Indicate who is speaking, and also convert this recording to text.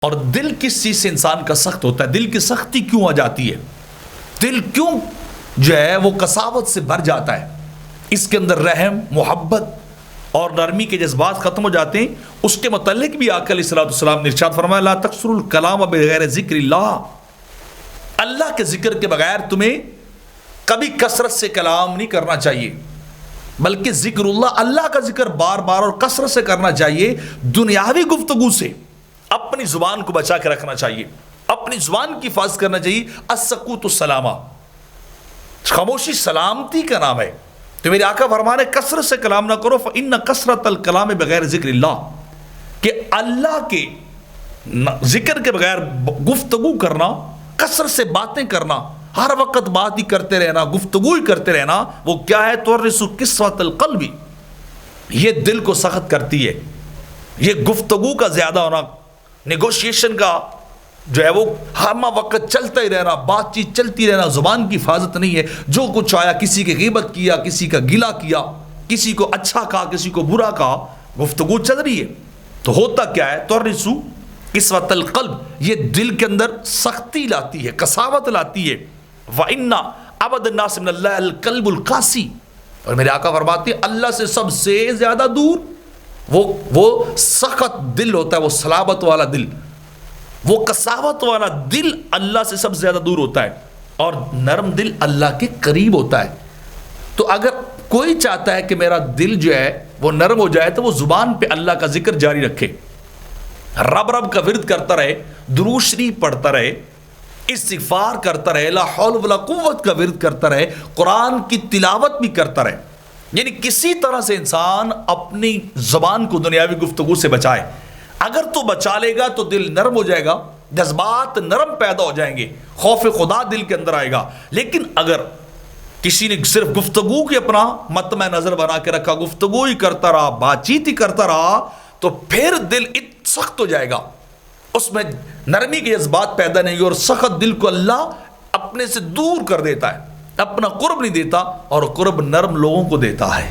Speaker 1: اور دل کس چیز سے انسان کا سخت ہوتا ہے؟ دل کی سختی کیوں آ جاتی ہے؟ دل کیوں جو ہے وہ قساوت سے بھر جاتا ہے؟ اس کے اندر رحم، محبت اور نرمی کے جذبات ختم ہو جاتے ہیں۔ اس کے متعلق بھی آقا علیہ السلام نے ارشاد فرمایا لا تکثروا الکلام بغیر ذکر اللہ، اللہ کے ذکر کے بغیر تمہیں کبھی کثرت سے کلام نہیں کرنا چاہیے، بلکہ ذکر اللہ کا ذکر بار بار اور کثرت سے کرنا چاہیے۔ دنیاوی گفتگو سے اپنی زبان کو بچا کے رکھنا چاہیے، اپنی زبان کی حفاظت کرنا چاہیے۔ السکوت السلامہ، خاموشی سلامتی کا نام ہے۔ تو میرے آقا فرمانے کثرت سے کلام نہ کرو، فإن کثرت الکلام بغیر ذکر اللہ، کہ اللہ کے ذکر کے بغیر گفتگو کرنا، کثرت سے باتیں کرنا، ہر وقت بات ہی کرتے رہنا، گفتگو ہی کرتے رہنا، وہ کیا ہے؟ تورث قسوۃ القلب، یہ دل کو سخت کرتی ہے۔ یہ گفتگو کا زیادہ ہونا، نیگوشیشن کا جو ہے وہ ہر وقت چلتا ہی رہنا، بات چیت چلتی رہنا، زبان کی حفاظت نہیں ہے۔ جو کچھ آیا، کسی کی غیبت کیا، کسی کا گلہ کیا، کسی کو اچھا کہا، کسی کو برا کہا، گفتگو چل رہی ہے۔ تو ہوتا کیا ہے؟ تورث قسوۃ القلب، یہ دل کے اندر سختی لاتی ہے، قساوت لاتی ہے۔ وَإِنَّ أَبْعَدَ النَّاسِ مِنَ اللَّهِ الْقَلْبُ الْقَاسِي، اور میرے آقا فرماتے ہیں اللہ سے سب سے زیادہ دور وہ سخت دل ہوتا ہے، وہ صلابت والا دل، وہ قساوت والا دل اللہ سے سب سے زیادہ دور ہوتا ہے، اور نرم دل اللہ کے قریب ہوتا ہے۔ تو اگر کوئی چاہتا ہے کہ میرا دل جو ہے وہ نرم ہو جائے تو وہ زبان پہ اللہ کا ذکر جاری رکھے، رب کا ورد کرتا رہے، درود شریف پڑھتا رہے، استغفار کرتا رہے، لا حول ولا قوت کا ورد کرتا رہے، قرآن کی تلاوت بھی کرتا رہے۔ یعنی کسی طرح سے انسان اپنی زبان کو دنیاوی گفتگو سے بچائے۔ اگر تو بچا لے گا تو دل نرم ہو جائے گا، جذبات نرم پیدا ہو جائیں گے، خوف خدا دل کے اندر آئے گا۔ لیکن اگر کسی نے صرف گفتگو کی اپنا مطمع نظر بنا کے رکھا، گفتگو ہی کرتا رہا، بات چیت ہی کرتا رہا، تو پھر دل سخت ہو جائے گا، اس میں نرمی کے جذبات پیدا نہیں ہوگی، اور سخت دل کو اللہ اپنے سے دور کر دیتا ہے، اپنا قرب نہیں دیتا، اور قرب نرم لوگوں کو دیتا ہے۔